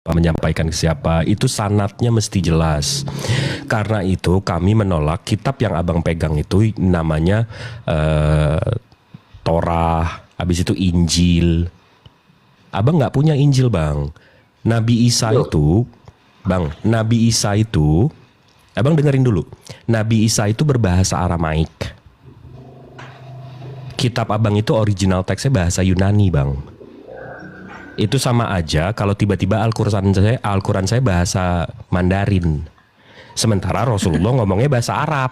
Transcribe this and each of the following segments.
menyampaikan ke siapa, itu sanadnya mesti jelas. Karena itu kami menolak kitab yang abang pegang itu namanya Torah, habis itu Injil. Abang nggak punya Injil bang. Nabi Isa itu, bang, Nabi Isa itu, abang dengerin dulu. Nabi Isa itu berbahasa Aramaik. Kitab abang itu original teksnya bahasa Yunani bang. Itu sama aja kalau tiba-tiba Al-Quran saya bahasa Mandarin. Sementara Rasulullah ngomongnya bahasa Arab.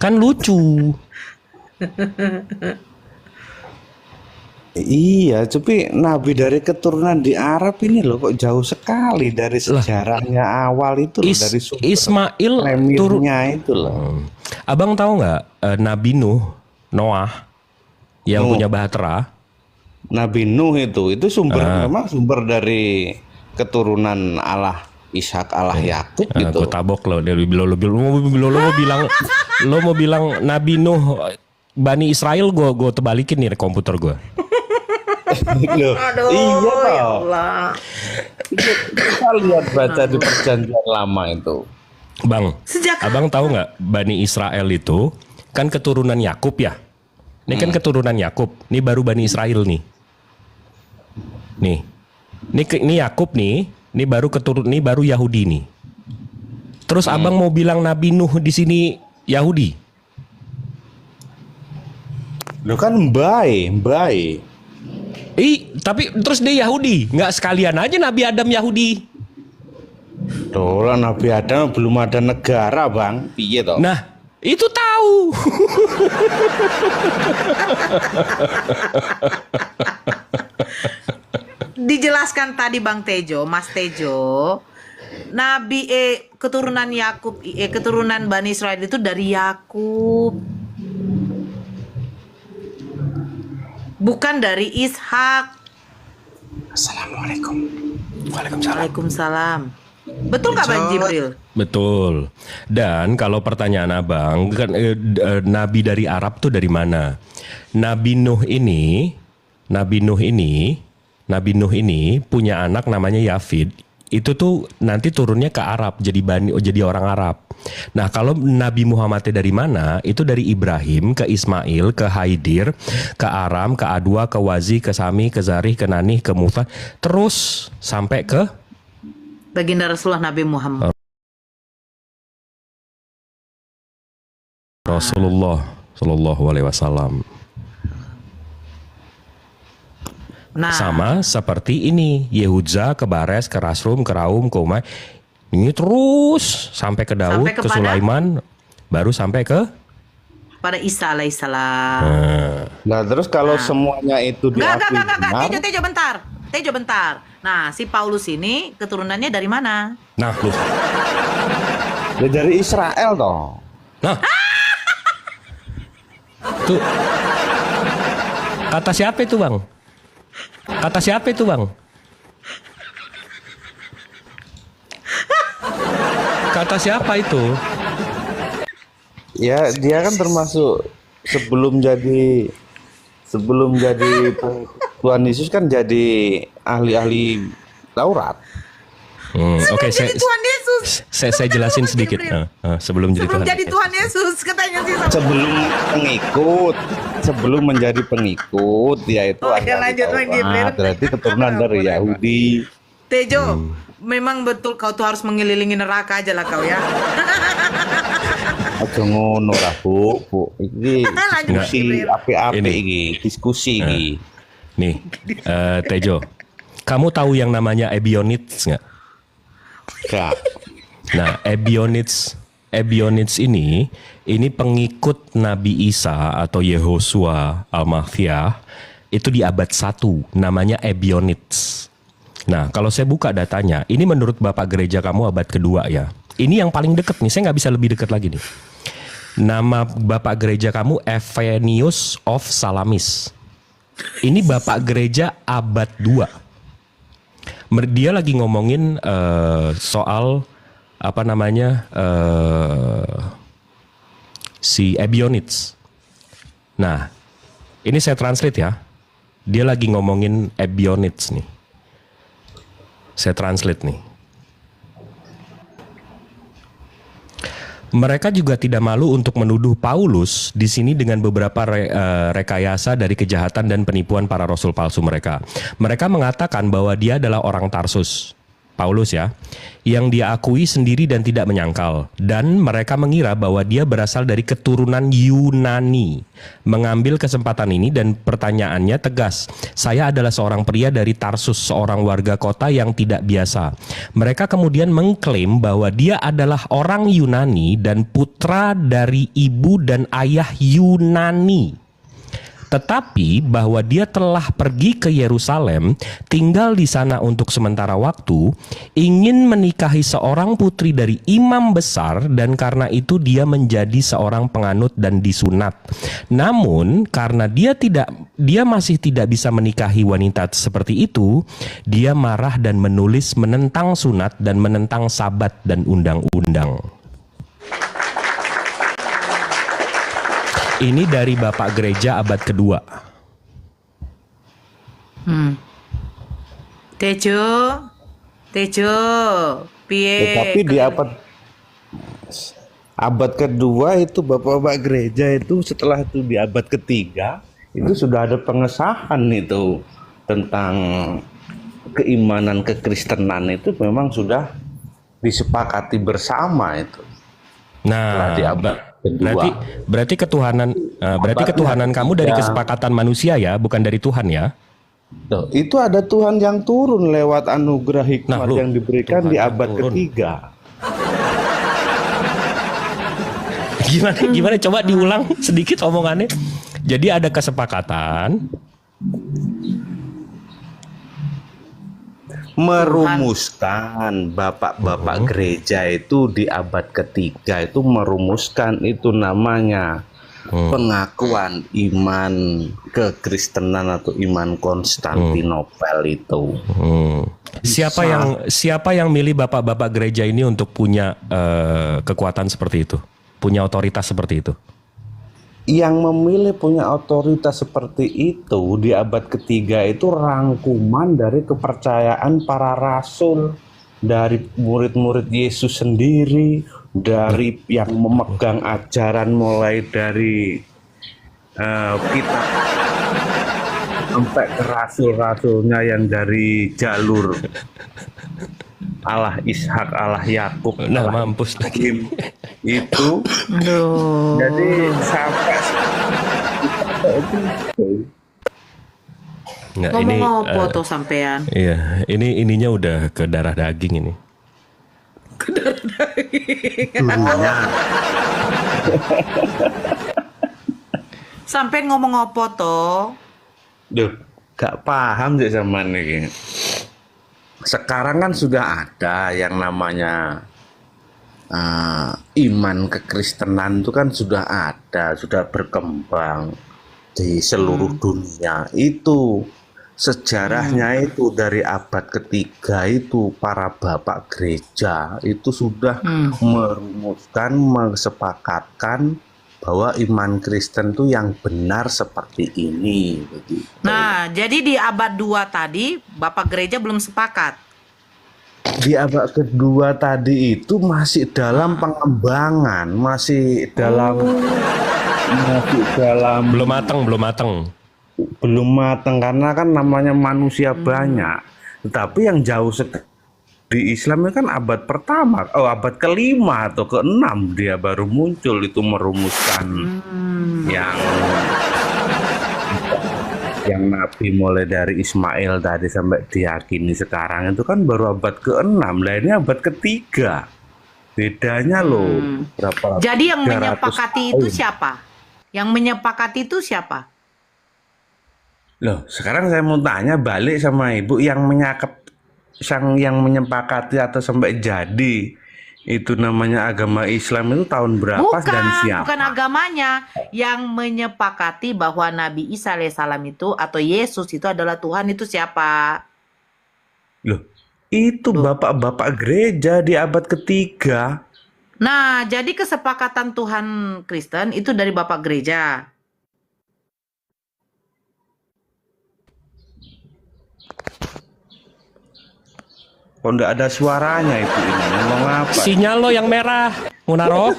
Kan lucu. Iya, tapi nabi dari keturunan di Arab ini loh kok jauh sekali dari sejarahnya awal itu loh, dari sumber Ismail premirnya itu loh. Abang tahu nggak Nabi Noah yang punya bahtera? Nabi Nuh itu sumber memang sumber dari keturunan Allah Ishak, Allah Yakub gitu. Gue tabok lo, lo mau bilang Nabi Nuh Bani Israel, gue terbalikin nih komputer gue. Loh, Aduh, iya ya toh. Allah. Kita lihat baca di perjanjian lama itu. Bang, Sejak abang tahu nggak Bani Israel itu kan keturunan Yakub ya? Ini kan keturunan Yakub. Ini baru Bani Israel nih. Ini Yakub nih. Ini baru Yahudi nih. Terus abang mau bilang Nabi Nuh di sini Yahudi? Lo kan baik. Tapi terus dia Yahudi, nggak sekalian aja Nabi Adam Yahudi. Tuh lah Nabi Adam belum ada negara bang, piye toh? Nah, itu tahu. dijelaskan tadi Bang Tejo, Mas Tejo, Nabi keturunan Yakub, keturunan Bani Israel itu dari Yakub, bukan dari Ishak. Assalamualaikum. Waalaikumsalam. Betul nggak Bang Jibril? Betul. Dan kalau pertanyaan abang, kan Nabi dari Arab tuh dari mana? Nabi Nuh ini punya anak namanya Yafid. Itu tuh nanti turunnya ke Arab, jadi orang Arab. Nah, kalau Nabi Muhammadnya dari mana? Itu dari Ibrahim ke Ismail, ke Haidir, ke Aram, ke Adwa, ke Wazi, ke Sami, ke Zarih, ke Nanih, ke Musa, terus sampai ke Baginda Rasulullah Nabi Muhammad. Rasulullah Shallallahu Alaihi Wasallam. Nah, Sama seperti ini, Yehudza ke Bares, ke Rasrum, ke Raum, ke Umay. Ini terus sampai ke Daud, Sampai ke Sulaiman, baru sampai ke pada Isa alaihissalam. Nah terus kalau semuanya itu diakui Enggak. benar, Tejo bentar. Nah, si Paulus ini keturunannya dari mana? Nah, lu. ya dari Israel toh. Nah. Tuh. Kata siapa itu, Bang? Kata siapa itu? Ya dia kan termasuk sebelum jadi Tuhan Yesus kan jadi ahli Taurat. Oke, Jadi Tuhan Yesus. saya jelasin sedikit. Sebelum Jadi Tuhan Yesus katanya sih. Sebelum menjadi pengikut yaitu Oke, lanjut lagi, Bro. berarti keturunan dari Yahudi. Tejo, memang betul kau tuh harus mengelilingi neraka aja lah kau ya. Aja ngono lah Bu. Ini diskusi api-api Ini. iki, diskusi iki. Nih, Tejo, kamu tahu yang namanya Ebionites nggak? Enggak. Nah, Ebionites ini pengikut Nabi Isa atau Yehosua Al-Mahfiyah itu di abad 1, namanya Ebionites. Nah, kalau saya buka datanya, ini menurut Bapak Gereja kamu abad kedua ya. Ini yang paling dekat nih, saya nggak bisa lebih dekat lagi nih. Nama Bapak Gereja kamu Evenius of Salamis. Ini Bapak Gereja abad 2. Dia lagi ngomongin soal apa namanya si Ebionites. Nah, ini saya translate ya. Dia lagi ngomongin Ebionites nih. Saya translate nih. Mereka juga tidak malu untuk menuduh Paulus di sini dengan beberapa rekayasa dari kejahatan dan penipuan para rasul palsu mereka. Mereka mengatakan bahwa dia adalah orang Tarsus, Paulus ya, yang dia akui sendiri dan tidak menyangkal. Dan mereka mengira bahwa dia berasal dari keturunan Yunani. Mengambil kesempatan ini dan pertanyaannya tegas. Saya adalah seorang pria dari Tarsus, seorang warga kota yang tidak biasa. Mereka kemudian mengklaim bahwa dia adalah orang Yunani dan putra dari ibu dan ayah Yunani. Tetapi bahwa dia telah pergi ke Yerusalem, tinggal di sana untuk sementara waktu, ingin menikahi seorang putri dari imam besar, dan karena itu dia menjadi seorang penganut dan disunat. Namun karena dia masih tidak bisa menikahi wanita seperti itu, dia marah dan menulis menentang sunat dan menentang sabat dan undang-undang. Ini dari Bapak Gereja abad kedua. Tejo, piye? Tetapi di abad kedua itu Bapak-bapak gereja itu setelah itu di abad ketiga itu sudah ada pengesahan itu tentang keimanan kekristenan itu memang sudah disepakati bersama itu. Nah, Di abad kedua. berarti ketuhanan kamu dari kesepakatan manusia ya, bukan dari Tuhan ya? Tuh, itu ada Tuhan yang turun lewat anugerah hikmat Nah, yang diberikan Tuhan di yang abad turun. ketiga. Gimana? Coba diulang sedikit omongannya. Jadi ada kesepakatan. Merumuskan bapak-bapak gereja itu di abad ketiga itu merumuskan itu namanya pengakuan iman kekristenan atau iman Konstantinopel itu. Siapa yang milih bapak-bapak gereja ini untuk punya kekuatan seperti itu, punya otoritas seperti itu? Yang memilih punya otoritas seperti itu di abad ketiga itu rangkuman dari kepercayaan para rasul, dari murid-murid Yesus sendiri, dari yang memegang ajaran mulai dari kitab sampai ke rasul-rasulnya yang dari jalur Allah Ishak, Allah Yakub, Nah, Allah mampus lagi. Ibrahim itu. Aduh. Jadi sampai itu Nggak, Ngomong apa tuh sampean? Iya, ininya udah ke darah daging ini. Sampean ngomong apa toh? Duh, gak paham sih sama ini. Sekarang kan sudah ada yang namanya iman kekristenan itu kan sudah ada, sudah berkembang di seluruh dunia. Itu sejarahnya itu dari abad ketiga itu para bapak gereja itu sudah merumuskan, mesepakatkan bahwa iman Kristen itu yang benar seperti ini. Begitu. Nah, jadi di abad 2 tadi Bapak Gereja belum sepakat. Di abad kedua tadi itu masih dalam pengembangan, masih dalam Belum matang. belum matang karena kan namanya manusia banyak. Tetapi yang jauh di Islam kan abad pertama, abad kelima atau keenam dia baru muncul itu merumuskan yang Nabi mulai dari Ismail tadi sampai diyakini sekarang itu kan baru abad ke-6. Lah ini abad ketiga. Bedanya loh berapa? Jadi yang 300 menyepakati itu tahun. siapa? Yang menyepakati itu siapa? Loh, sekarang saya mau tanya balik sama Ibu yang menyepakati atau sampai jadi itu namanya agama Islam itu tahun berapa dan siapa? Bukan agamanya. Yang menyepakati bahwa Nabi Isa alaihissalam itu atau Yesus itu adalah Tuhan itu siapa? Loh, itu bapak-bapak gereja di abad ketiga. Nah, jadi kesepakatan Tuhan Kristen itu dari Bapak Gereja. Kok nggak ada suaranya itu ini? Ngomong apa? Sinyal lo yang merah, Munaro.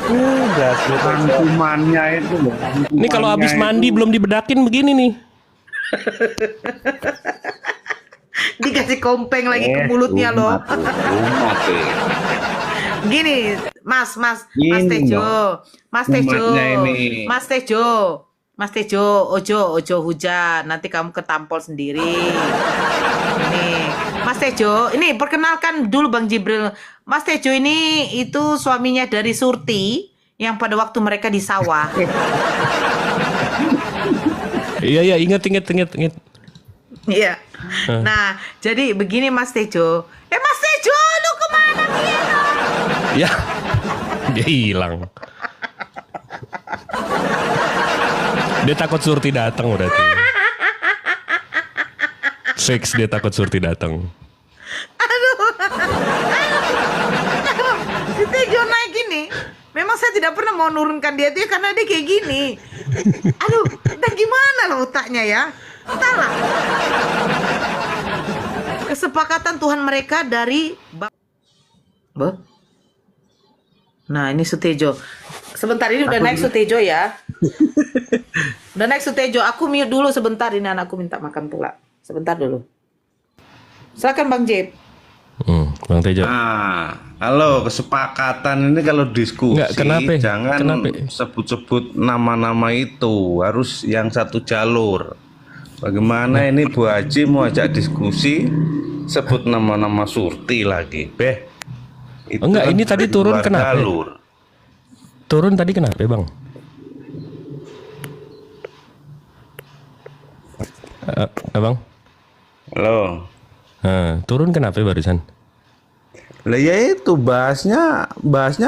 Enggak, rangkumannya itu loh. Ini kalau habis rangkumannya mandi itu. belum dibedakin begini nih. Dikasih kompeng lagi ke mulutnya loh. Umat, Gini, Mas Ini Tejo, loh, Mas Tejo, umatnya ini. Mas Tejo, ojo hujan, nanti kamu ketampol sendiri. Ini, Mas Tejo, ini perkenalkan dulu Bang Jibril. Mas Tejo ini itu suaminya dari Surti yang pada waktu mereka di sawah. Iya ingat. Iya. Nah, jadi begini Mas Tejo. Mas Tejo, lu kemana dia? Ya, dia hilang. Dia takut Surti datang udah tuh. Fix dia takut Surti datang. Si Tejo naik gini. Memang saya tidak pernah mau nurunkan dia tuh karena dia kayak gini. Aduh, dan gimana lah otaknya ya? Entahlah. Kesepakatan Tuhan mereka dari Nah, ini Sutejo. Sebentar, ini udah naik Sutejo ya. Udah naik Sutejo. Aku mute dulu sebentar, ini anakku minta makan pula. Sebentar dulu. Silakan Bang Jeb. Bang Tejo. Halo, kesepakatan ini kalau diskusi Enggak, kenapa? jangan Kenapa? sebut-sebut nama-nama itu, harus yang satu jalur. Bagaimana ini Bu Haji mau ajak diskusi, sebut nama-nama Surti lagi, Itu Enggak, kan ini tadi di turun luar kenapa? jalur. Turun tadi kenapa, Bang? Abang? Halo. Turun kenapa barusan? Lah ya itu bahasnya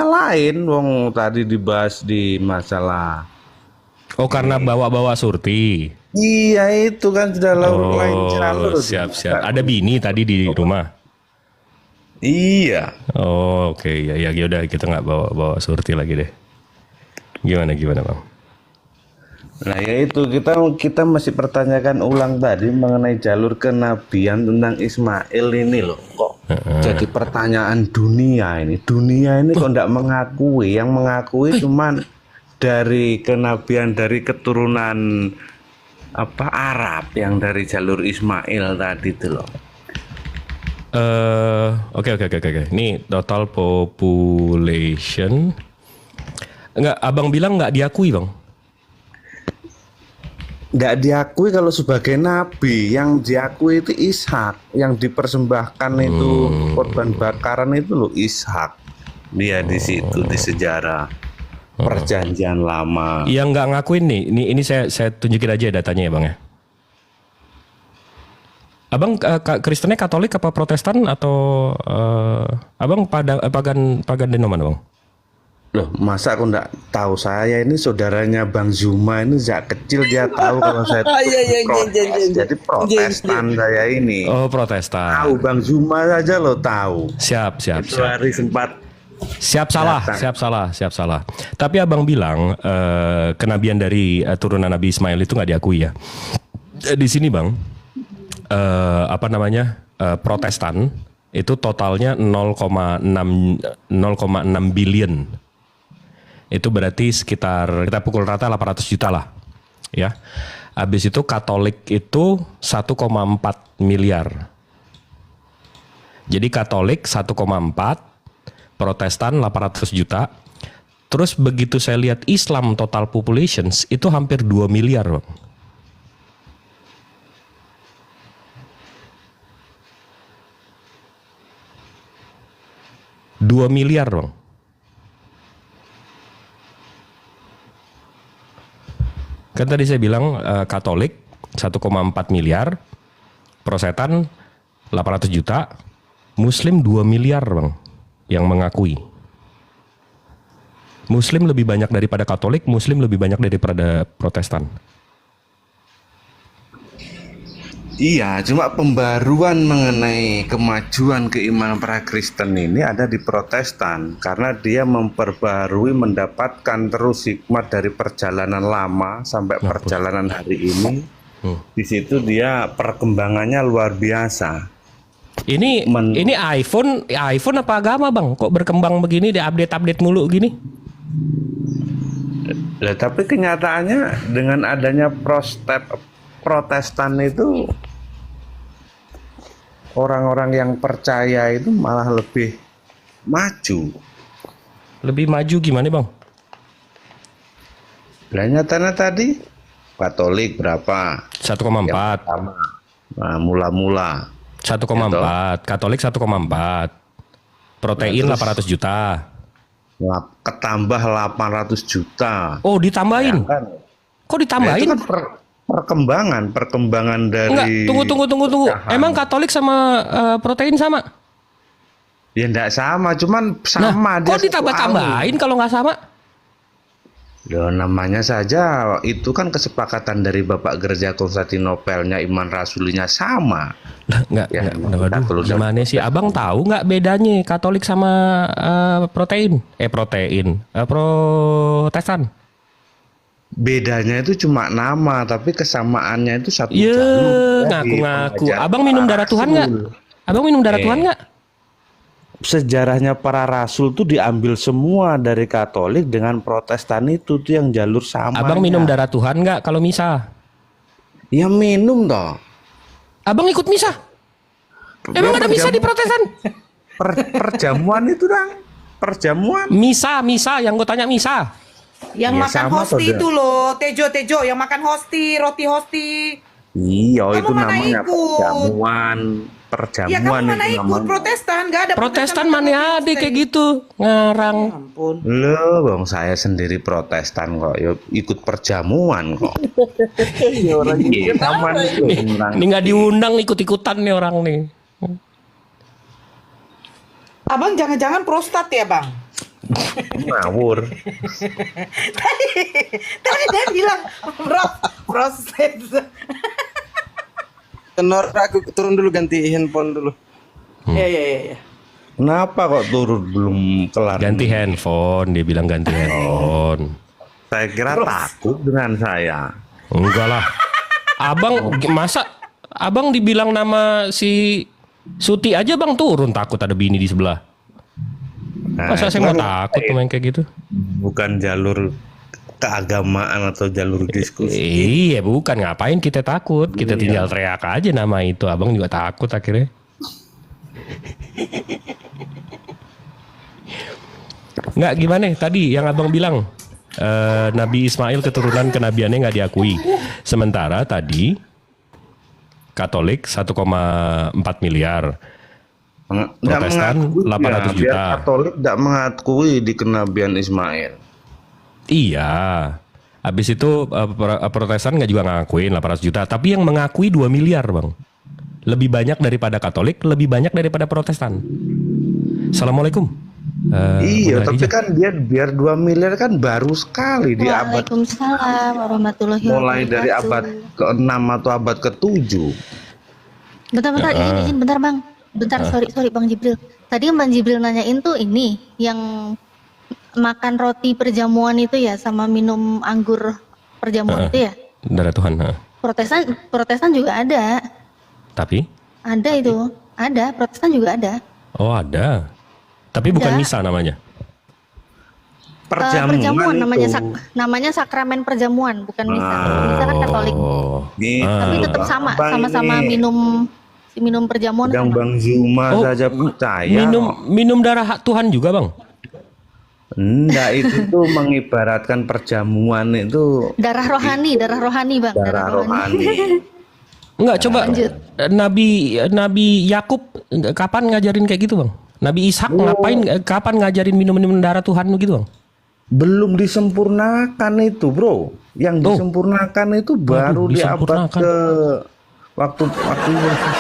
lain, wong tadi dibahas di masalah. Oh, karena bawa-bawa Surti. Iya itu kan sudah lain jalur. Siap. Ada bini tadi di rumah. Iya. Oh, oke. Ya udah kita nggak bawa Surti lagi deh. Gimana Bang? Nah ya itu kita masih pertanyakan ulang tadi mengenai jalur kenabian tentang Ismail ini loh, kok jadi pertanyaan dunia ini kok tidak mengakui, yang mengakui cuman dari kenabian dari keturunan Arab yang dari jalur Ismail tadi itu loh. Oke. Ini total population. Enggak, Abang bilang nggak diakui, Bang. Nggak diakui kalau sebagai nabi, yang diakui itu Ishak, yang dipersembahkan itu korban bakaran itu loh Ishak. Dia di situ di sejarah perjanjian lama. Yang nggak ngakuin nih, ini saya tunjukin aja datanya ya Bang ya. Abang Kristennya Katolik apa Protestan atau Abang pagan denoman Bang? Loh, masa aku nggak tahu? Saya ini saudaranya Bang Zuma ini sejak kecil dia tahu kalau saya protes. Jadi Protestan saya ini. Oh, Protestan. Tahu Bang Zuma saja lo tahu. Siap. Itu hari sempat. Siap salah. Tapi Abang bilang kenabian dari turunan Nabi Ismail itu nggak diakui ya. Di sini Bang, Protestan itu totalnya 0,6 billion. Itu berarti sekitar kita pukul rata 800 juta lah. Ya. Habis itu Katolik itu 1,4 miliar. Jadi Katolik 1,4, Protestan 800 juta. Terus begitu saya lihat Islam total populations itu hampir 2 miliar, Bang. $2 miliar, Bang. Kan tadi saya bilang Katolik 1,4 miliar, Protestan 800 juta, Muslim 2 miliar Bang yang mengakui. Muslim lebih banyak daripada Katolik, Muslim lebih banyak daripada Protestan. Iya, cuma pembaruan mengenai kemajuan keimanan para Kristen ini ada di Protestan karena dia memperbarui, mendapatkan terus hikmat dari perjalanan lama sampai perjalanan hari ini. Di situ dia perkembangannya luar biasa. Ini iPhone apa agama bang? Kok berkembang begini, di update mulu gini? Lah, tapi kenyataannya dengan adanya Protestan itu orang-orang yang percaya itu malah lebih maju. Lebih maju gimana bang? Lah nyatanya tadi Katolik berapa? 1,4. Sama. Nah, mula-mula 1,4. Katolik 1,4. Protein 800 juta. ketambah 800 juta. Oh ditambahin? Bayangkan. Kok Nah, ditambahin? itu kan perkembangan dari. Enggak, tunggu. pecahan. Emang Katolik sama protein sama? Ya enggak sama, cuman sama Nah, dia kok satu ditambah-tambahin kalau nggak sama? Loh, namanya saja itu kan kesepakatan dari Bapak Gereja Konstantinopelnya, iman rasulinya sama. Lah, enggak, Ya, waduh, kalau gimana sih? Abang tahu nggak bedanya Katolik sama protein? Protestan? Bedanya itu cuma nama, tapi kesamaannya itu satu Ya, jalur. ngaku-ngaku. Abang minum darah Tuhan nggak? Abang minum darah Tuhan nggak? Sejarahnya para rasul tuh diambil semua dari Katolik dengan Protestan itu tuh yang jalur sama. Abang minum darah Tuhan nggak kalau misa? Ya minum toh. Abang ikut misa? Emang ada misa di Protestan? Perjamuan itu dong. Perjamuan. Misa, yang gue tanya misa. Yang Ya, makan sama, hosti saudara. itu loh, Tejo yang makan hosti, roti hosti. Iya, Kamu itu mana namanya ikut? perjamuan. Ya Perjamuan kamu mana itu ikut namanya. Protestan? Gak ada Protestan makan mana ada hosti. kayak gitu ngarang. Ya ampun. Loh, bang saya sendiri Protestan kok, ya ikut perjamuan kok. Iya, orang itu sama nih, orang. Ini nggak diundang ikut-ikutan nih orang nih. Abang jangan-jangan prostat ya bang? Ngawur. Tadi dia bilang prostat. Tenor, aku turun dulu ganti handphone dulu. Ya. Kenapa kok turun belum kelar? Ganti handphone, dia bilang ganti handphone. Saya kira takut dengan saya. Enggak lah. Abang masa abang dibilang nama si Suti aja bang turun takut ada bini di sebelah. Nah, Masa itu saya mau kan takut main kayak gitu? bukan jalur keagamaan atau jalur diskusi. Iya bukan, ngapain kita takut? Kita tinggal teriak aja nama itu. Abang juga takut akhirnya. Nggak gimana tadi yang abang bilang Nabi Ismail keturunan kenabiannya nggak diakui. Sementara tadi Katolik 1,4 miliar. Protestan 800 juta. Biar Katolik tidak mengakui di kenabian Ismail. Iya. Habis itu Protestan nggak juga ngakuin 800 juta, tapi yang mengakui 2 miliar, Bang. Lebih banyak daripada Katolik, lebih banyak daripada Protestan. Assalamualaikum. Iya, Bunda tapi Khadijah. kan dia biar 2 miliar kan baru sekali di abad Waalaikumsalam warahmatullahi mulai dari wabarakatuh. abad ke-6 atau abad ke-7. Bentar, izin bentar bang. Bentar, sorry Bang Jibril. Tadi Bang Jibril nanyain tuh ini yang makan roti perjamuan itu ya sama minum anggur perjamuan itu ya. Darah Tuhan. Protestan juga ada. Tapi? Ada itu. Ada, Protestan juga ada. Oh ada. Tapi bukan Ada. misa namanya. Perjamuan namanya itu. namanya sakramen perjamuan, bukan misa. Misa kan Katolik. Oh. Gitu. Tapi tetap Bang, sama-sama ini minum perjamuan yang sama. Bang Zuma Oh, saja percaya. Minum darah Tuhan juga, Bang. Enggak, itu tuh mengibaratkan perjamuan itu Darah rohani Bang. darah rohani. Enggak, coba Lanjut. Nabi Yakub kapan ngajarin kayak gitu, Bang? Nabi Ishak kapan ngajarin minum darah Tuhan begitu, Bang? Belum disempurnakan itu, Bro. Yang disempurnakan itu baru di abad disempurnakan. ke waktu Yesus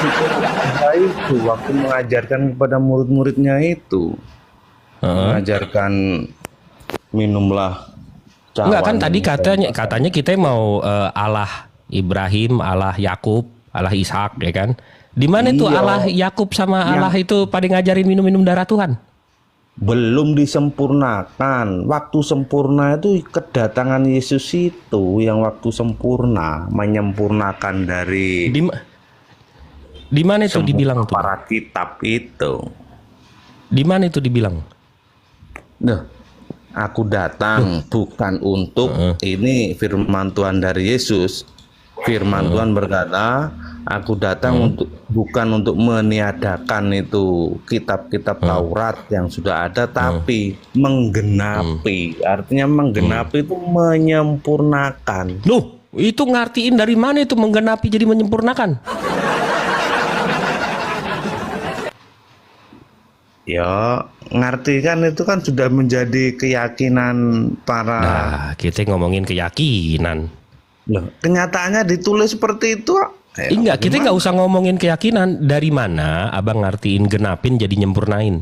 itu waktu mengajarkan kepada murid-muridnya itu. Mengajarkan minumlah cawan. Enggak kan tadi katanya kita mau Allah Ibrahim, Allah Yakub, Allah Ishak ya kan? Di mana tuh Iya. Allah Yakub sama Allah itu pada ngajarin minum darah Tuhan? belum disempurnakan. Waktu sempurna itu kedatangan Yesus itu yang waktu sempurna, menyempurnakan dari Di mana itu dibilang tuh? para kitab itu. Di mana itu dibilang? Nah, aku datang bukan untuk ini firman Tuhan dari Yesus. Firman Tuhan berkata, aku datang bukan untuk meniadakan itu kitab-kitab Taurat yang sudah ada, tapi menggenapi. Artinya menggenapi itu menyempurnakan. Loh, itu ngartiin dari mana itu menggenapi jadi menyempurnakan? Ya, ngerti kan itu kan sudah menjadi keyakinan para. Nah, kita ngomongin keyakinan. Loh, kenyataannya ditulis seperti itu. Enggak, kita nggak usah ngomongin keyakinan. Dari mana abang ngartiin genapin jadi nyempurnain?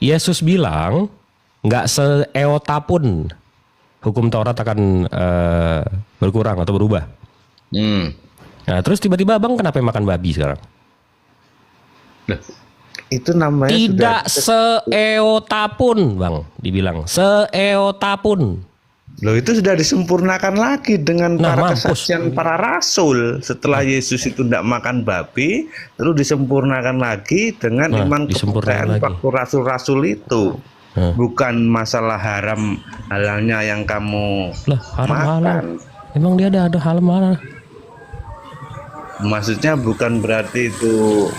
Yesus bilang nggak seeota pun hukum Taurat akan berkurang atau berubah. Nah, terus tiba-tiba abang kenapa makan babi sekarang? Itu namanya Tidak sudah. seeota pun, bang, dibilang seeota pun. Loh, itu sudah disempurnakan lagi dengan Nah, para mampus. kesaksian para rasul. Setelah Yesus itu tidak makan babi, terus disempurnakan lagi dengan Nah, iman disempurnakan kepercayaan lagi. waktu rasul-rasul itu. Bukan masalah haram halalnya yang kamu Lah, haram halal. makan. Emang dia ada haram halal? Maksudnya bukan berarti itu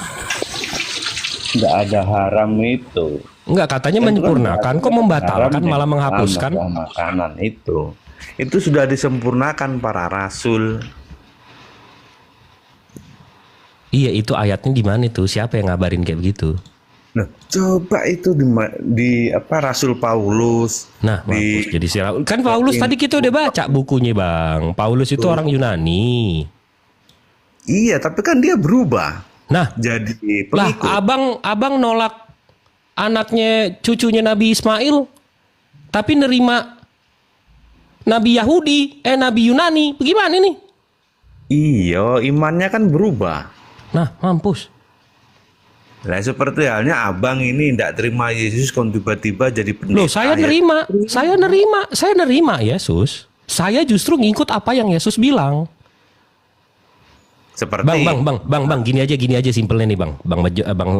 tidak ada haram itu. Enggak, katanya Itu kan menyempurnakan, kok haram membatalkan yang malah menghapuskan. masalah makanan itu. Itu sudah disempurnakan para rasul. Iya, itu ayatnya di mana itu? Siapa yang ngabarin kayak begitu? Nah, coba itu di apa Rasul Paulus. Nah, mampus. Jadi kan Paulus tadi kita udah baca bukunya, Bang. Paulus itu orang Yunani. Iya, tapi kan dia berubah Nah, jadi lah pengikut. abang nolak anaknya cucunya Nabi Ismail, tapi nerima Nabi Yahudi, Nabi Yunani. Bagaimana nih? Iya, imannya kan berubah. Nah, mampus. Nah, seperti halnya abang ini tidak terima Yesus, kon tiba-tiba jadi pendeta. Loh, saya ya. nerima Yesus. Saya justru ngikut apa yang Yesus bilang. Seperti Bang, gini aja simpelnya nih,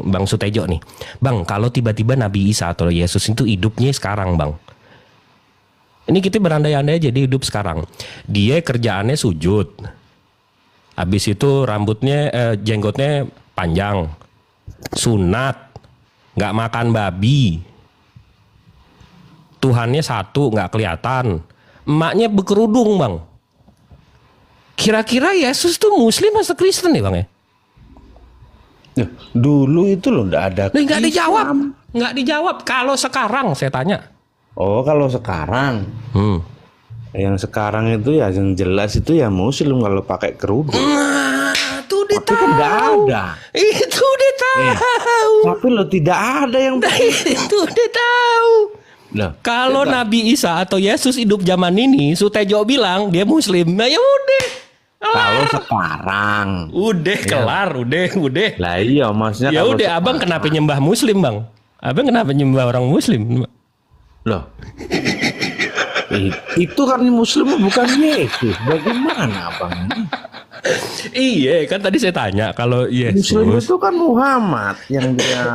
Bang Sutejo nih. Bang, kalau tiba-tiba Nabi Isa atau Yesus itu hidupnya sekarang, Bang. Ini kita berandai-andai aja dia hidup sekarang. Dia kerjaannya sujud. Habis itu rambutnya, jenggotnya panjang. Sunat. Nggak makan babi. Tuhannya satu, nggak kelihatan. Emaknya berkerudung, Bang. Kira-kira Yesus tuh Muslim atau Kristen nih, Bang ya? Nah, dulu itu loh nggak ada. Nah, nggak dijawab. Islam. Nggak dijawab. Kalau sekarang saya tanya. Oh, kalau sekarang. Yang sekarang itu ya yang jelas itu ya Muslim kalau pakai kerudung. Nah, itu dia Tapi kan nggak ada. Itu dia tahu. Tapi lo tidak ada yang Itu dia tahu. Nah, Kalau Nabi Isa atau Yesus hidup zaman ini, Sutejo bilang dia Muslim. Nah, ya udah. kalau sekarang. Udah kelar, udah. Lah iya maksudnya Ya kalau udah, abang kenapa nyembah Muslim, Bang? Abang kenapa nyembah orang Muslim? Loh. Itu kan Muslim bukan Yesus. Bagaimana abang? Iya, kan tadi saya tanya kalau Yesus. Muslim itu kan Muhammad yang dia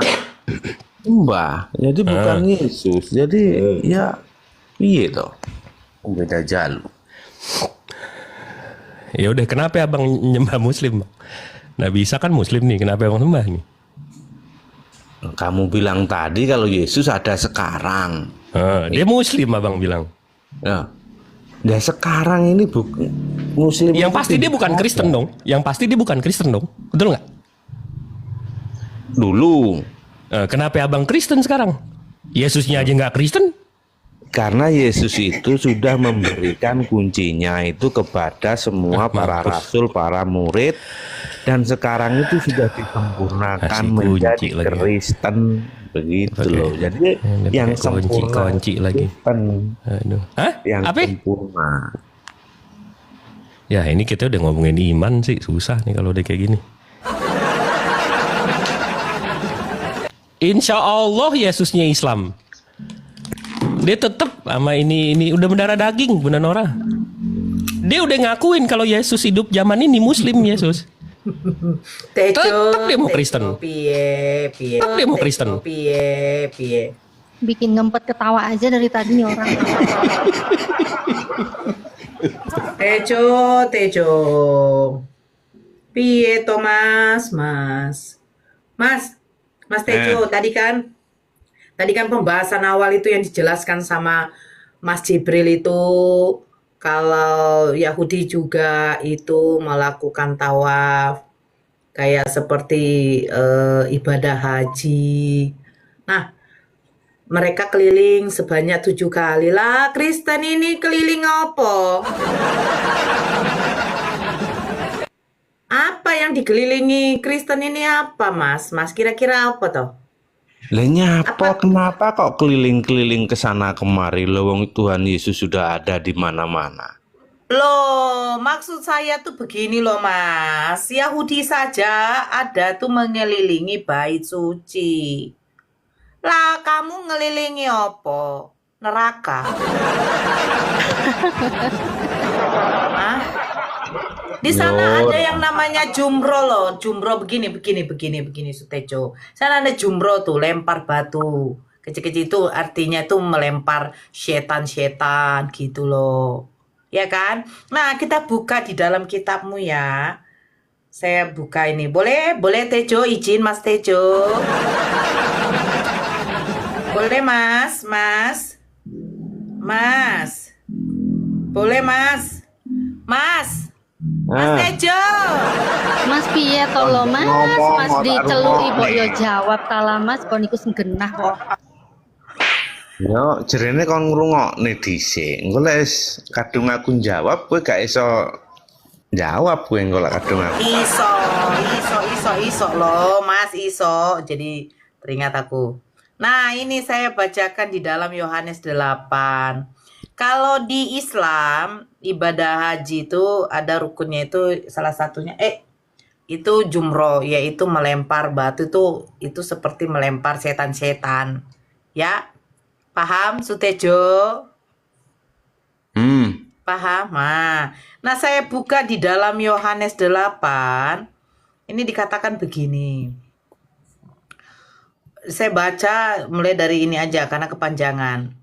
sembah. Jadi bukan Yesus. Jadi ya iya toh. Beda jalur. Ya udah, kenapa abang nyembah Muslim, Bang? Nabi Isa kan Muslim nih, kenapa abang sembah nih? Kamu bilang tadi kalau Yesus ada sekarang. Dia Muslim, abang bilang. Ya. Nah sekarang ini bukan Muslim. Yang itu pasti dia tidak bukan ada. Kristen dong. Yang pasti dia bukan Kristen dong. Betul nggak? Dulu. Kenapa abang Kristen sekarang? Yesusnya aja nggak Kristen? Karena Yesus itu sudah memberikan kuncinya itu kepada semua para rasul, para murid, dan sekarang itu sudah disempurnakan Kasih kunci menjadi lagi. Kristen begitu Oke. loh. Jadi Ini yang pakai sempurna kunci lagi. Kristen, Aduh. Hah? yang Apa? sempurna. Ya ini kita udah ngomongin iman sih, susah nih kalau udah kayak gini. Insya Allah Yesusnya Islam. Dia tetap sama ini udah mendarah daging, Bunda Nora. Dia udah ngakuin kalau Yesus hidup zaman ini Muslim Yesus. Tejo, Tetep dia mau Kristen. piye. Tetep dia mau Kristen. Tejo, piye. Bikin ngempet ketawa aja dari tadi nih orang. Tejo. Piye to Mas? Mas Tejo, tadi kan pembahasan awal itu yang dijelaskan sama Mas Jibril itu kalau Yahudi juga itu melakukan tawaf kayak seperti ibadah haji. Nah, mereka keliling sebanyak 7 kali lah. Kristen ini keliling apa? Apa yang dikelilingi Kristen ini apa, Mas? Mas kira-kira apa toh? Lah nyapa kenapa kok keliling-keliling ke sana kemari? Lowong Tuhan Yesus sudah ada di mana-mana. Loh, maksud saya tuh begini loh, Mas. Yahudi saja ada tuh mengelilingi bait suci. Lah, kamu ngelilingi apa? Neraka. Hah? Di sana ada yang namanya jumroh loh. Jumroh begini Sutejo. Sana ada jumroh tuh, lempar batu. Kecil-kecil itu artinya tuh melempar setan-setan gitu loh. Ya kan? Nah, kita buka di dalam kitabmu ya. Saya buka ini. Boleh Tejo, izin Mas Tejo. Boleh Mas. Boleh Mas. Mas Tejo. Mas piye to lo Mas? Mas diceluki mbok yo jawab kala Mas kon iku sing genah kok. Yo, jerene kon ngrungokne dhisik. Engko lek kadung aku jawab kowe gak iso jawab kowe engko lek kadung aku. Iso loh, Mas iso. Jadi teringat aku. Nah, ini saya bacakan di dalam Yohanes 8. Kalau di Islam, ibadah haji itu ada rukunnya itu salah satunya itu jumroh, yaitu melempar batu itu seperti melempar setan-setan. Ya. Paham, Sutejo? Paham? Nah, saya buka di dalam Yohanes 8. Ini dikatakan begini. Saya baca mulai dari ini aja karena kepanjangan.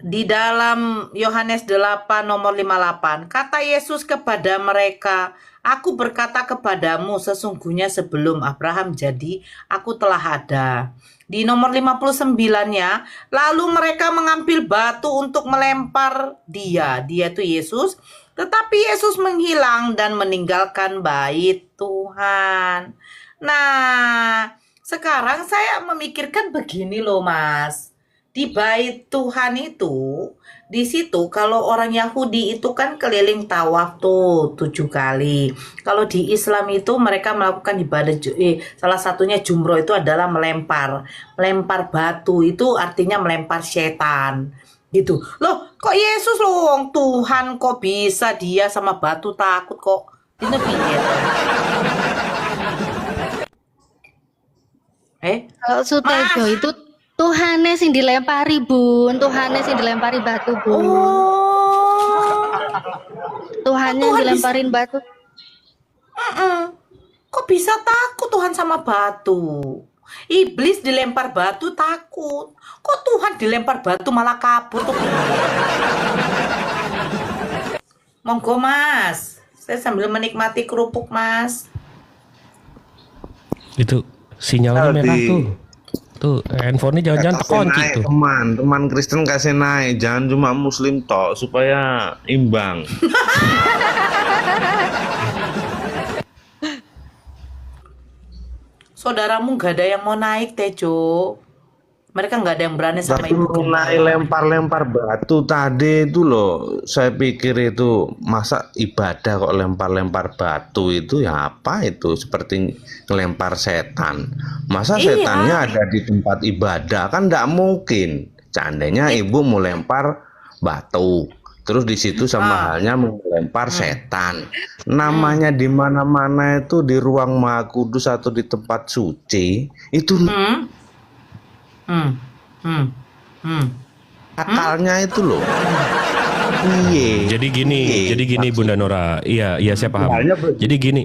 Di dalam Yohanes 8 nomor 58, kata Yesus kepada mereka, aku berkata kepadamu sesungguhnya sebelum Abraham jadi, aku telah ada. Di nomor 59-nya, lalu mereka mengambil batu untuk melempar dia itu Yesus, tetapi Yesus menghilang dan meninggalkan bait Tuhan. Nah, sekarang saya memikirkan begini loh Mas. Di bait Tuhan itu, di situ kalau orang Yahudi itu kan keliling tawaf tuh 7 kali. Kalau di Islam itu mereka melakukan ibadah salah satunya jumroh itu adalah melempar batu, itu artinya melempar setan. Gitu. Loh, kok Yesus loh wong Tuhan kok bisa dia sama batu takut kok? Itu piye? Kalau Sutejo itu Tuhane sing dilempari Bun, Tuhane sing dilempari batu Bun. Tuhannya Tuhan dilemparin batu. Kok bisa takut Tuhan sama batu? Iblis dilempar batu takut. Kok Tuhan dilempar batu malah kabur tuh? Monggo Mas, saya sambil menikmati kerupuk Mas. Itu sinyalnya merah tuh. Tuh, handphonenya jangan-jangan terkunci tuh. Teman Kristen kasih naik, jangan cuma Muslim tok supaya imbang. Saudaramu gak ada yang mau naik Tejo. Mereka nggak ada yang berani sama ibu. Naik lempar-lempar batu tadi itu loh. Saya pikir itu masa ibadah kok lempar-lempar batu itu ya apa itu? Seperti ngelempar setan. Masa setannya ada di tempat ibadah kan nggak mungkin. Seandainya ibu mau lempar batu Terus di situ sama halnya melempar setan. Namanya di mana-mana itu di ruang Maha Kudus atau di tempat suci itu Hmm. Hmm. Hmm. Hmm. akalnya itu loh. Iya. Jadi gini Bunda Nora. Iya, saya paham. Halnya begitu. Jadi gini.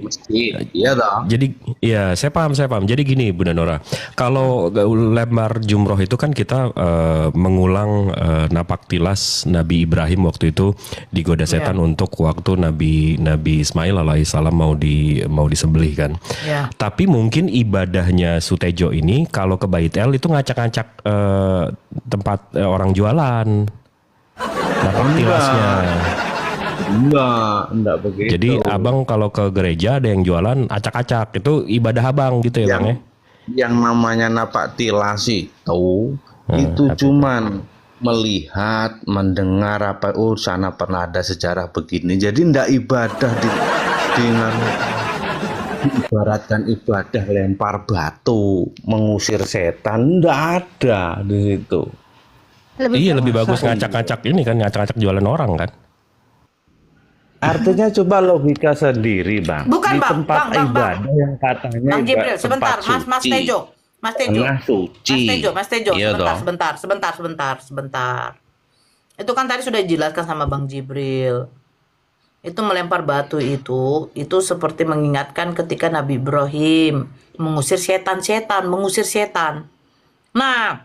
Iya dong. Jadi ya saya paham. Jadi gini Bunda Nora, kalau lempar jumroh itu kan kita mengulang napak tilas Nabi Ibrahim waktu itu digoda setan untuk waktu Nabi Ismail alaihissalam mau disembelih kan. Ya. Tapi mungkin ibadahnya Sutejo ini kalau ke Baitel itu ngacak-ngacak tempat orang jualan napak tilasnya. Enggak begitu. Jadi abang kalau ke gereja ada yang jualan acak-acak, itu ibadah abang gitu ya bang ya? Yang namanya napak tilas itu cuman melihat, mendengar apa sana pernah ada sejarah begini. Jadi enggak ibadah dengan ibaratkan ibadah lempar batu, mengusir setan, enggak ada di situ. Lebih bagus ngacak-ngacak ini kan, ngacak-ngacak jualan orang kan? Artinya coba logika sendiri bang. Bukan, di Bang. tempat Bang. ibadah yang katanya Bang Jibril, sebentar, tempat Mas suci. Tejo. Tengah suci. Mas Tejo, Iya dong. sebentar. Itu kan tadi sudah dijelaskan sama Bang Jibril. Itu melempar batu itu seperti mengingatkan ketika Nabi Ibrahim mengusir setan. Nah,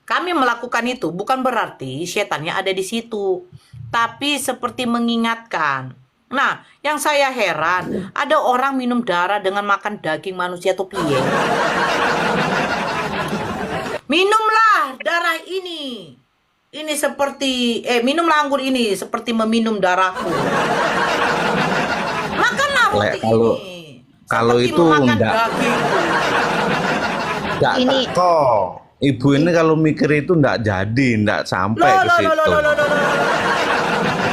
kami melakukan itu bukan berarti setannya ada di situ, tapi seperti mengingatkan. Nah, yang saya heran, ada orang minum darah dengan makan daging manusia tuh piye? Minumlah darah ini. Ini seperti minumlah anggur ini seperti meminum darahku. Makanlah roti kalau- ini. kalau seperti itu memakan enggak. dagingku. Enggak Ini- teko. Ibu ini kalau mikir itu enggak jadi, enggak sampai ke situ.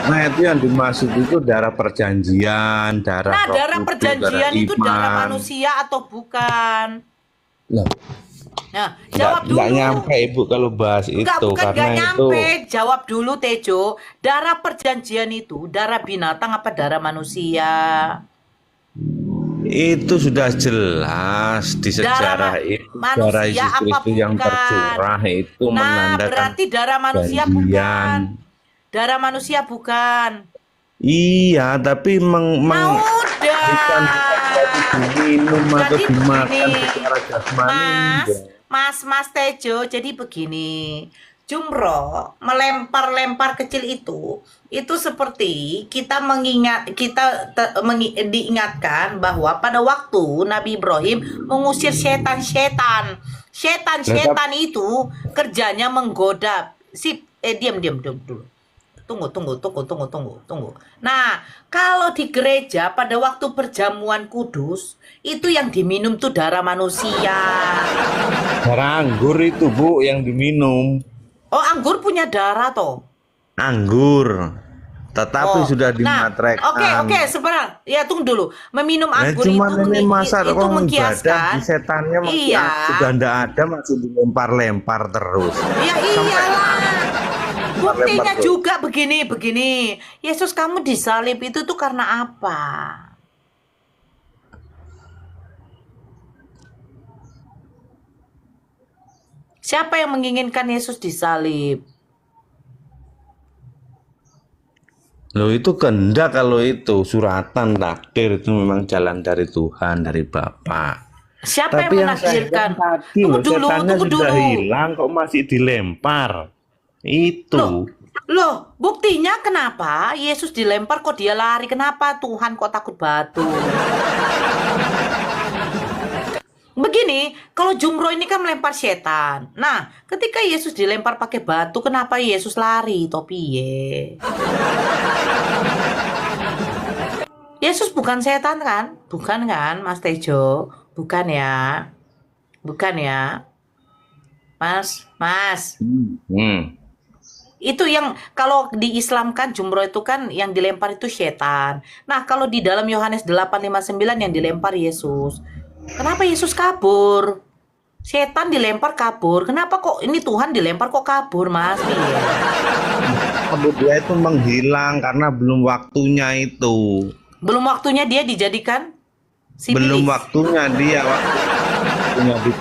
Nah itu yang dimaksud itu darah perjanjian, darah Nah, Roh darah Kudus, perjanjian itu darah iman. manusia atau bukan? Loh, Nah, jawab dulu. enggak nyampe Ibu kalau bahas Enggak, itu bukan karena enggak itu nyampe. Jawab dulu Tejo. Darah perjanjian itu darah binatang apa darah manusia? itu sudah jelas di sejarah itu darah manusia Yesus apa Kristus yang bukan? tercurah itu Nah, menandakan berarti darah manusia janjian. bukan. Darah manusia bukan. Iya, tapi Udah. bukan diminum atau Jadi dimakan begini, secara jasmani. Mas Tejo, jadi begini. Jumroh melempar-lempar kecil itu seperti kita diingatkan bahwa pada waktu Nabi Ibrahim mengusir setan-setan. Setan-setan itu kerjanya menggoda. Diam dulu. Tunggu. Nah, kalau di gereja pada waktu perjamuan kudus, itu yang diminum tuh darah manusia. Darah anggur itu Bu yang diminum. Oh, anggur punya darah toh? Anggur. Tetapi Oh, sudah nah, dimatrekkan. Oke, sebentar. Ya, tunggu dulu. Meminum Nah, anggur cuman itu ini masa itu orang ibadah mengkiaskan. di setannya Iya. sudah ndak ada masih dilempar-lempar terus. Ya iyalah. Buktinya lempar tuh. juga begini. Yesus kamu disalib itu tuh karena apa? Siapa yang menginginkan Yesus disalib? Loh itu kehendak kalau itu suratan takdir itu memang jalan dari Tuhan, dari Bapa. Siapa Tapi yang yang saya menakdirkan? bilang tadi Tunggu loh, dulu, setannya tunggu sudah dulu. hilang kok masih dilempar. Itu. Loh, buktinya kenapa Yesus dilempar kok dia lari? Kenapa Tuhan kok takut batu? Begini, kalau jumroh ini kan melempar setan. Nah, ketika Yesus dilempar pakai batu, kenapa Yesus lari? Topi Yesus bukan setan kan? Bukan kan, Mas Tejo? Bukan ya? Bukan ya? Mas. Hmm. Itu yang kalau di Islam kan jumroh itu kan yang dilempar itu setan. Nah, kalau di dalam Yohanes 8:59 yang dilempar Yesus. Kenapa Yesus kabur? Setan dilempar kabur. Kenapa kok ini Tuhan dilempar kok kabur, Mas? Piye? rambut dia itu menghilang karena belum waktunya itu. Belum waktunya dia dijadikan Belum sipilis. waktunya dia waktunya di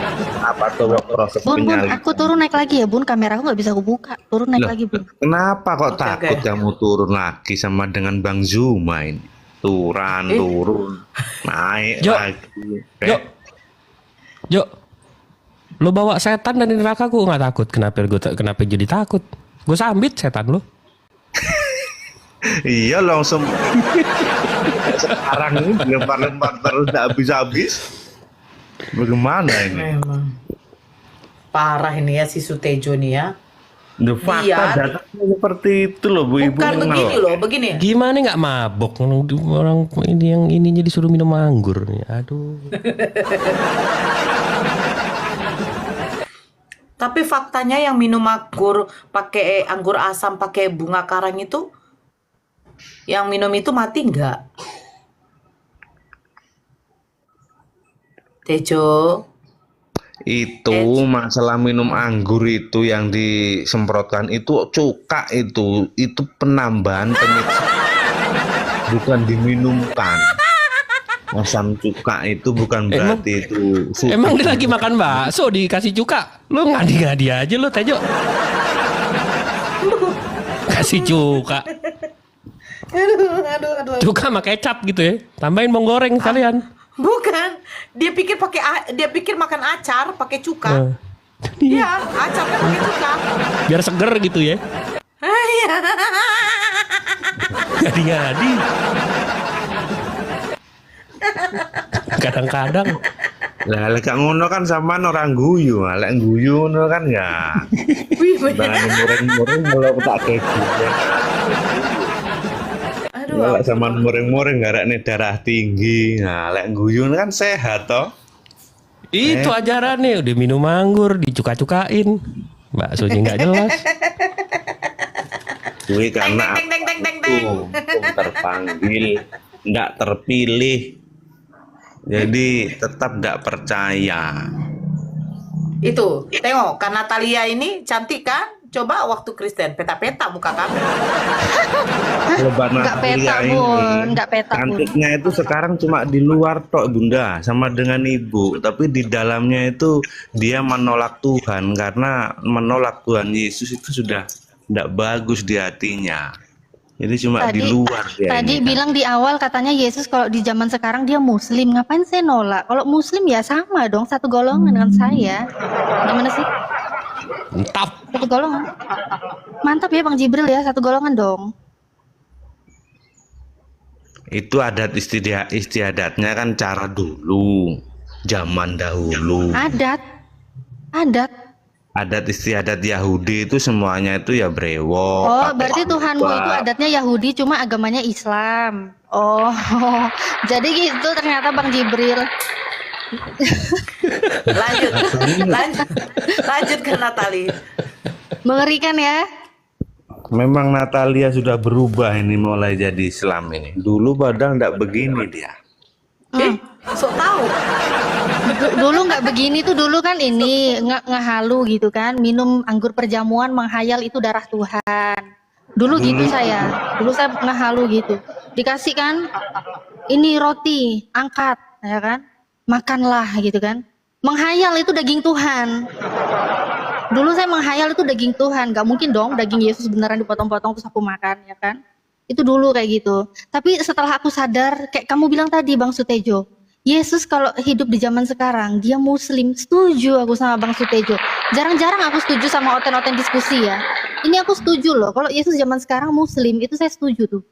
apa tuh proses Bun, penyalinan. aku turun naik lagi ya, Bun. Kameraku nggak bisa aku buka. Turun naik Loh, lagi, Bun. kenapa kok Oke, takut oke. kamu turun lagi sama dengan Bang Zuma ini? Turun, naik Jo. lagi. Jo, Jo, lo bawa setan dari neraka gue nggak takut. Kenapa jadi takut? Gue sambit setan lo. Iya langsung sekarang ini lempar-lempar terus nggak habis-habis. Bagaimana ini? Memang parah ini ya si Sutejo nih ya. The fakta Biar- datanya seperti itu loh Bu Ibu. Bukan kenal. begini loh, begini. Gimana nggak mabok orang ini yang ininya disuruh minum anggur nih. Aduh. Tapi faktanya yang minum anggur pakai anggur asam pakai bunga karang itu, yang minum itu mati nggak? Tejo, Itu masalah minum anggur itu yang disemprotkan itu cuka itu penambahan penyedap, bukan diminumkan. Asam cuka itu bukan berarti itu Emang dia lagi makan bakso dikasih cuka. Lo ngadi-ngadi aja lo Tejo. Kasih cuka. aduh. Cuka sama kecap gitu ya. Tambahin bawang goreng sekalian. Bukan, dia pikir makan acar pakai cuka. Nah, Iya, acar kan pakai cuka. biar seger gitu ya. Iya. Ngadi-ngadi. Kadang-kadang. lah lek gak ngono kan sama orang guyu, lek guyu ngono kan ya. Wih, Barang muring-muring kalau tak kayak gitu. aduh. Lek sama muring-muring garakne darah tinggi. Nah, lek guyu kan sehat toh. Itu ajarannya udah minum anggur dicuka-cukain. Baksonya nggak jelas. Kuwi karena Teng, teng, teng, teng, aku teng. terpanggil, nggak terpilih. Jadi tetap nggak percaya. Itu, tengok, Kak Natalia ini cantik kan? Coba waktu Kristen, peta-peta muka kamu. Lebar Nggak peta, Natalia Bun. Nggak peta, Bun. Cantiknya itu sekarang cuma di luar tok Bunda, sama dengan Ibu. Tapi di dalamnya itu dia menolak Tuhan karena menolak Tuhan Yesus itu sudah tidak bagus di hatinya. Jadi cuma di luar dia Tadi ini kan. bilang di awal katanya Yesus kalau di zaman sekarang dia Muslim. Ngapain saya nolak? Kalau Muslim ya sama dong, satu golongan dengan saya. Gimana sih? Entap. Satu golongan. Mantap ya Bang Jibril ya, satu golongan dong. Itu adat istiadatnya kan cara dulu, zaman dahulu. Adat. Adat istiadat Yahudi itu semuanya itu ya brewok. Oh, pakai berarti Tuhanmu jubah. itu adatnya Yahudi cuma agamanya Islam. Oh, jadi gitu ternyata Bang Jibril. Lanjut ke Natali. Mengerikan ya. Memang Natalia sudah berubah ini mulai jadi Islam ini. Dulu padahal enggak begini dia. Sok tahu. Dulu nggak begini tuh, dulu kan ini ngehalu gitu kan, minum anggur perjamuan menghayal itu darah Tuhan. Dulu gitu dulu saya ngehalu gitu. Dikasih kan ini roti, angkat ya kan, makanlah gitu kan. Menghayal itu daging Tuhan. Dulu saya menghayal itu daging Tuhan, nggak mungkin dong daging Yesus beneran dipotong-potong terus aku makan ya kan. Itu dulu kayak gitu. Tapi setelah aku sadar, kayak kamu bilang tadi Bang Sutejo, Yesus kalau hidup di zaman sekarang, dia Muslim. Setuju aku sama Bang Sutejo. Jarang-jarang aku setuju sama oten-oten diskusi ya. Ini aku setuju loh, kalau Yesus zaman sekarang Muslim, itu saya setuju tuh.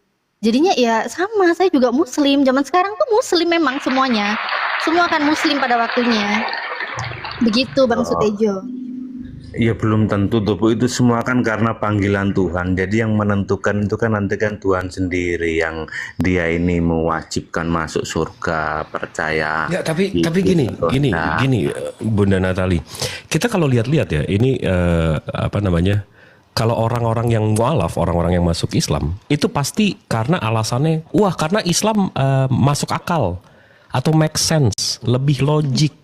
Jadinya ya sama, saya juga Muslim. Zaman sekarang tuh Muslim memang semuanya. Semua akan Muslim pada waktunya. Begitu Bang Sutejo. Ya belum tentu tuh Bu, itu semua kan karena panggilan Tuhan. Jadi yang menentukan itu kan nanti kan Tuhan sendiri yang dia ini mewajibkan masuk surga, percaya. Ya, tapi Itu gini, surga. Bunda Natali. Kita kalau lihat-lihat ya, ini apa namanya? Kalau orang-orang yang mualaf, orang-orang yang masuk Islam, itu pasti karena alasannya, wah karena Islam masuk akal atau make sense, lebih logik,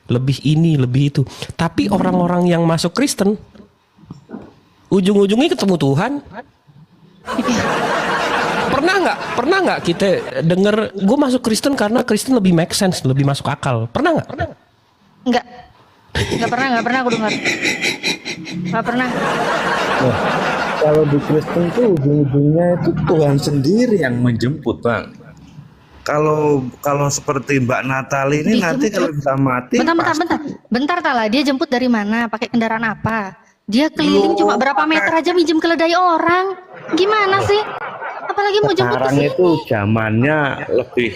lebih ini, lebih itu. Tapi orang-orang yang masuk Kristen, ujung-ujungnya ketemu Tuhan, Pernah nggak kita denger gue masuk Kristen karena Kristen lebih make sense, lebih masuk akal? Pernah nggak? Enggak. Enggak pernah aku dengar. Enggak pernah. Nah, kalau di Kristen tuh ujung-ujungnya itu Tuhan sendiri yang menjemput, Bang. Kalau seperti Mbak Natali ini nanti kalau bisa mati Bentar Tala, dia jemput dari mana? Pakai kendaraan apa? Dia keliling cuma berapa meter aja minjem keledai orang. Gimana sih? Apalagi mau jemput ke sekarang sini. itu zamannya lebih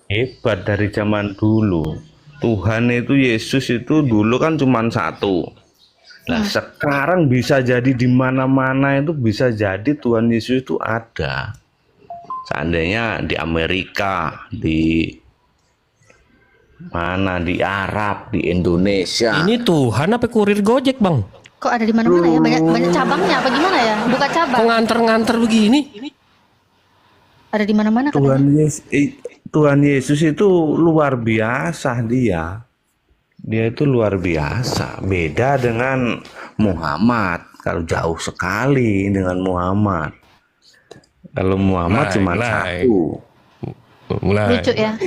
hebat dari zaman dulu. Tuhan itu Yesus itu dulu kan cuma satu. Nah, sekarang bisa jadi di mana-mana itu bisa jadi Tuhan Yesus itu ada. Seandainya di Amerika, di mana, di Arab, di Indonesia. Ini Tuhan apa kurir Gojek, Bang? Kok ada di mana-mana ya? Banyak cabangnya apa gimana ya? Buka cabang. Kok nganter-nganter begini? Ada di mana-mana katanya. Tuhan Yesus itu luar biasa dia. Dia itu luar biasa. Beda dengan Muhammad. Kalau jauh sekali dengan Muhammad. Kalau Muhammad cuma satu. Mulai. Lucu ya.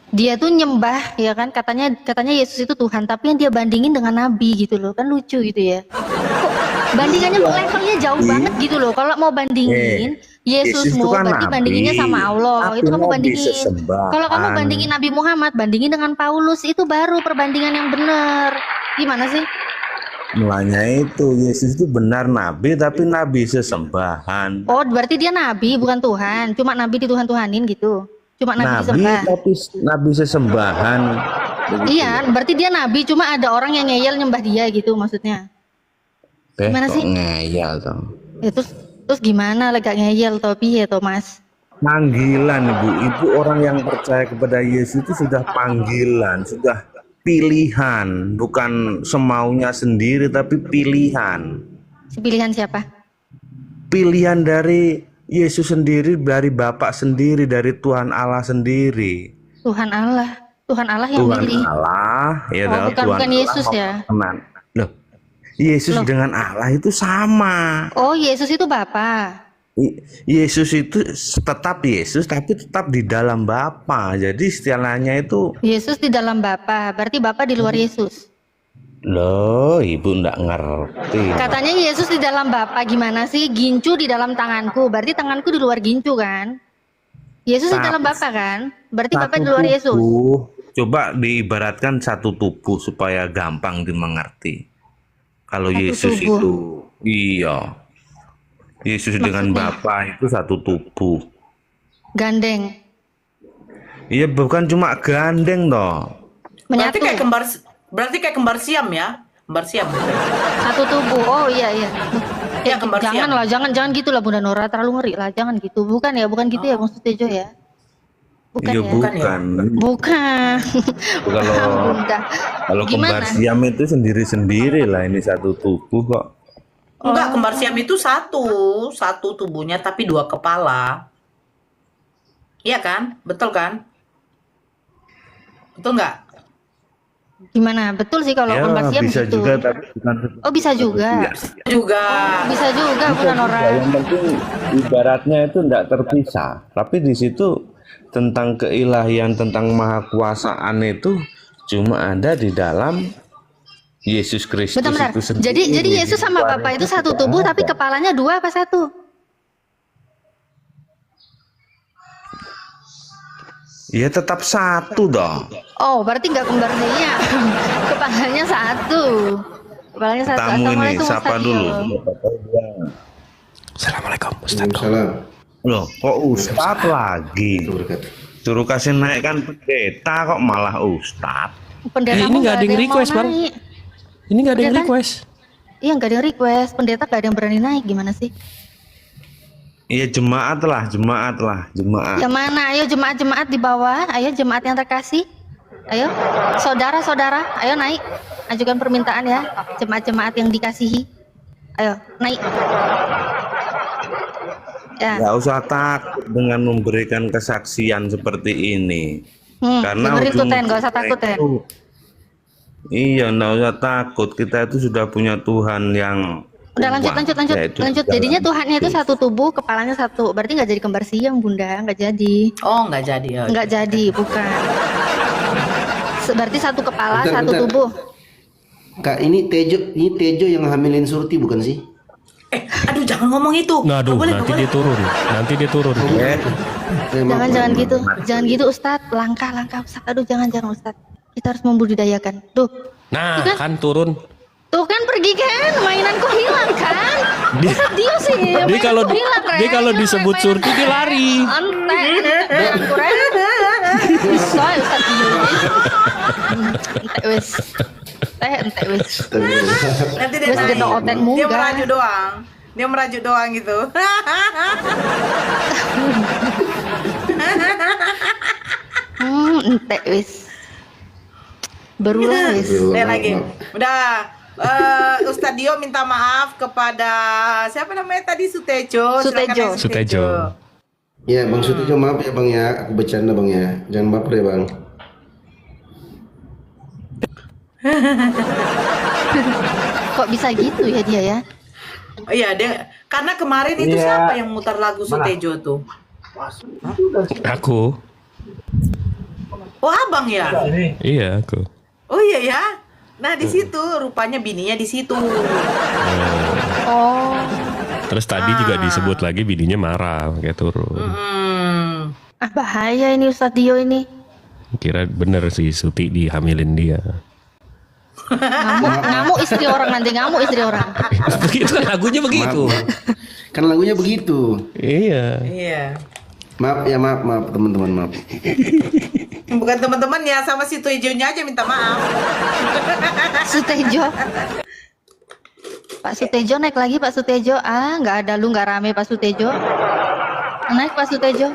Dia tuh nyembah ya kan, katanya Yesus itu Tuhan, tapi yang dia bandingin dengan nabi gitu loh. Kan lucu gitu ya. Kok bandingannya levelnya jauh banget gitu loh. Kalau mau bandingin Yesus itu Yesusmu kan berarti nabi, bandinginnya sama Allah. tapi Itu kamu nabi bandingin. sesembahan. Kalau kamu bandingin Nabi Muhammad, bandingin dengan Paulus, itu baru perbandingan yang benar. Gimana sih? Mulanya itu Yesus itu benar nabi tapi nabi sesembahan. Oh, berarti dia nabi bukan Tuhan. Cuma nabi dituhan-tuhanin gitu. Cuma nabi Nabi disembah. tapi nabi sesembahan. Iya, berarti dia nabi, cuma ada orang yang ngeyel nyembah dia gitu maksudnya. Gimana Kok sih? ngeyel toh. Ya, terus gimana lega ngeyel toh piye toh Mas? Panggilan ibu orang yang percaya kepada Yesus itu sudah panggilan, sudah pilihan, bukan semaunya sendiri tapi pilihan. Pilihan siapa? Pilihan dari Yesus sendiri, dari Bapa sendiri, dari Tuhan Allah sendiri. Tuhan Allah yang Tuhan milih. Allah, ya toh, bukan Tuhan Yesus Allah ya? berkenan. Loh, Yesus dengan Allah itu sama. Oh, Yesus itu Bapa. Yesus itu tetap Yesus tapi tetap di dalam Bapa. Jadi istilahnya itu Yesus di dalam Bapa, berarti Bapa di luar Yesus. loh, ibu ndak ngerti. Katanya Yesus di dalam Bapa, gimana sih? Gincu di dalam tanganku, berarti tanganku di luar gincu kan? Yesus di dalam Bapa kan? Berarti Bapa di luar Yesus. Coba diibaratkan satu tubuh supaya gampang dimengerti. Kalau Satu Yesus tubuh. itu, iya. Yesus dengan Bapa itu satu tubuh. Gandeng, Iya, bukan cuma gandeng toh. Berarti menyatu. kayak kembar siam ya? Kembar siam. Satu tubuh. Oh iya. Iya, kembar siam. Jangan gitulah Bunda Nora, terlalu ngeri lah. Jangan gitu. Bukan gitu ya maksudnya Jo ya. Bukan Iya, ya. bukan. Bukan. Kalau Bunda. kalau kembar Gimana? siam itu sendiri-sendiri lah, ini satu tubuh kok. Enggak, kembar siam itu satu tubuhnya tapi dua kepala. Iya kan? Betul kan? Betul nggak? Gimana? Betul sih kalau kembar siam bisa gitu. juga tapi bukan. Oh, bisa juga. Juga. Bisa juga Bunda Nora. Yang penting ibaratnya itu tidak terpisah. Tapi di situ tentang keilahian, tentang maha kuasaan itu cuma ada di dalam Yesus Kristus Bentar. itu sendiri. Jadi Yesus sama Bapa itu satu tubuh, tapi kepalanya dua apa satu? Ya tetap satu dong. Oh, berarti nggak kembar siam. Kepalanya satu. Kepalanya satu. Tamu ini Assalamualaikum siapa Ustaz dulu? Jo. Assalamualaikum Ustaz. Salam. Loh, kok Ustadz lagi? Suruh kasih naikkan pendeta kok malah Ustadz. Pendeta Ini nggak ada yang request, Bang. Ini nggak ada yang Pendeta? request. Iya, nggak ada yang request. Pendeta nggak ada yang berani naik. Gimana sih? Iya, jemaat lah. Yang mana? Ayo jemaat-jemaat di bawah. Ayo jemaat yang terkasih. Ayo, saudara-saudara, ayo naik. Ajukan permintaan ya, jemaat-jemaat yang dikasihi. Ayo, naik. Ya. Nggak usah takut dengan memberikan kesaksian seperti ini. Karena dengerin tuh ujung- Ten, nggak usah takut Ten. Iya, nggak usah takut. Kita itu sudah punya Tuhan yang Udah lanjut, Wah, lanjut. ya itu Lanjut. jalan. Jadinya Tuhannya itu satu tubuh, kepalanya satu. Berarti nggak jadi kembar siam, Bunda. Nggak jadi. Oh, nggak jadi ya. Nggak jadi, bukan. Berarti satu kepala, Bentar, satu bentar. tubuh. Kak, ini Tejo yang hamilin Surti bukan sih? Aduh, jangan ngomong itu. Nah, aduh, Nggak boleh, nanti nggak dia turun. Nanti dia turun. Jangan gitu. Jangan gitu, Ustadz. Langkah, Ustadz. Aduh, jangan Ustadz. Kita harus membudidayakan. Duh, Nah, kan turun. tuh kan pergi kan, mainanku hilang kan? Dia- Ustadz Dio sih, Dia kalau mainanku hilang, dia kalau Ren. disebut Mainan- Surti dia lari. Ente, aku Ren. Bisa, Ustadz Dio. Ente wes. Ente wes. Nanti dia Terus naik. gendong oten Dia munggah. merajuk doang. Dia merajuk doang gitu. Ente wes. Berulang wes. Lihat lagi. Udah. Ustadz Dio minta maaf kepada siapa namanya tadi Sutejo. Silakan Sutejo. yang Sutejo. Ya Bang Sutejo, maaf ya Bang ya, aku bercanda Bang ya, jangan baper ya Bang. Kok bisa gitu ya dia ya? Oh iya, dia karena kemarin itu siapa yang mutar lagu Sutejo tuh? Aku. Oh, abang ya? Iya, aku. Oh iya ya. Nah, di situ rupanya bininya di situ. Oh. Terus tadi juga disebut lagi bininya marah, kayak turun. Ah, bahaya ini Ustadz Dio ini. Kira bener sih Suti dihamilin dia. Ngamuk istri orang nanti, ngamuk istri orang. Begitu kan lagunya begitu. Kan lagunya begitu. Iya. Iya. Maaf ya, maaf teman-teman, maaf. Bukan teman-teman ya, sama si Tuejonya aja minta maaf. Sutejo. Pak Sutejo naik lagi Pak Sutejo. Ah, nggak ada lu, nggak rame Pak Sutejo. Naik Pak Sutejo.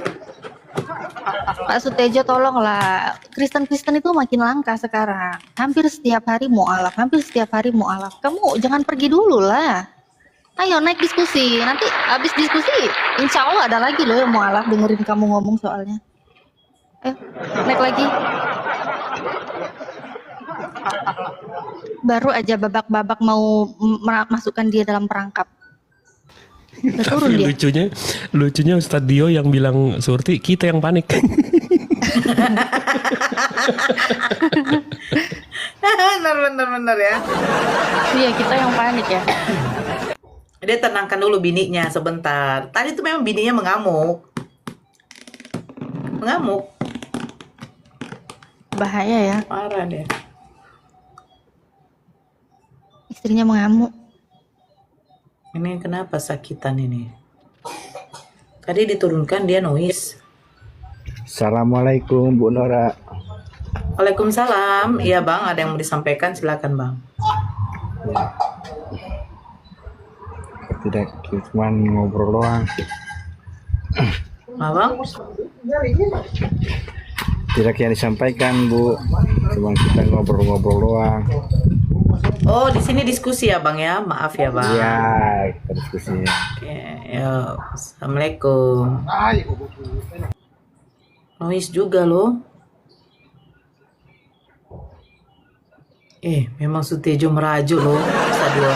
Pak Sutejo tolonglah. Kristen-Kristen itu makin langka sekarang. Hampir setiap hari mualaf, Kamu jangan pergi dulu lah. Ayo naik diskusi. Nanti habis diskusi, insya Allah ada lagi loh yang mualaf dengerin kamu ngomong soalnya. Ayo, naik lagi. Baru aja babak-babak mau masukkan dia dalam perangkap. Udah turun Tapi dia. lucunya Ustadz Dio yang bilang Surti, kita yang panik. Bener ya. Iya, kita yang panik ya. Dia tenangkan dulu bininya sebentar. Tadi tuh memang bininya mengamuk. Bahaya ya, Parah deh. istrinya mengamuk. Ini kenapa sakitan ini? Tadi diturunkan dia noise. Assalamualaikum Bu Nora. Waalaikumsalam. Iya bang, ada yang mau disampaikan, silakan bang. Tidak cuma ngobrol doang. Abang? Tidak yang disampaikan Bu. Cuma kita ngobrol-ngobrol doang. Oh, di sini diskusi ya bang ya. Maaf ya bang. Iya, kita diskusinya. Oke, yuk. Assalamualaikum. Noise juga loh. Memang Sutejo merajuk loh, Ustadz Dio.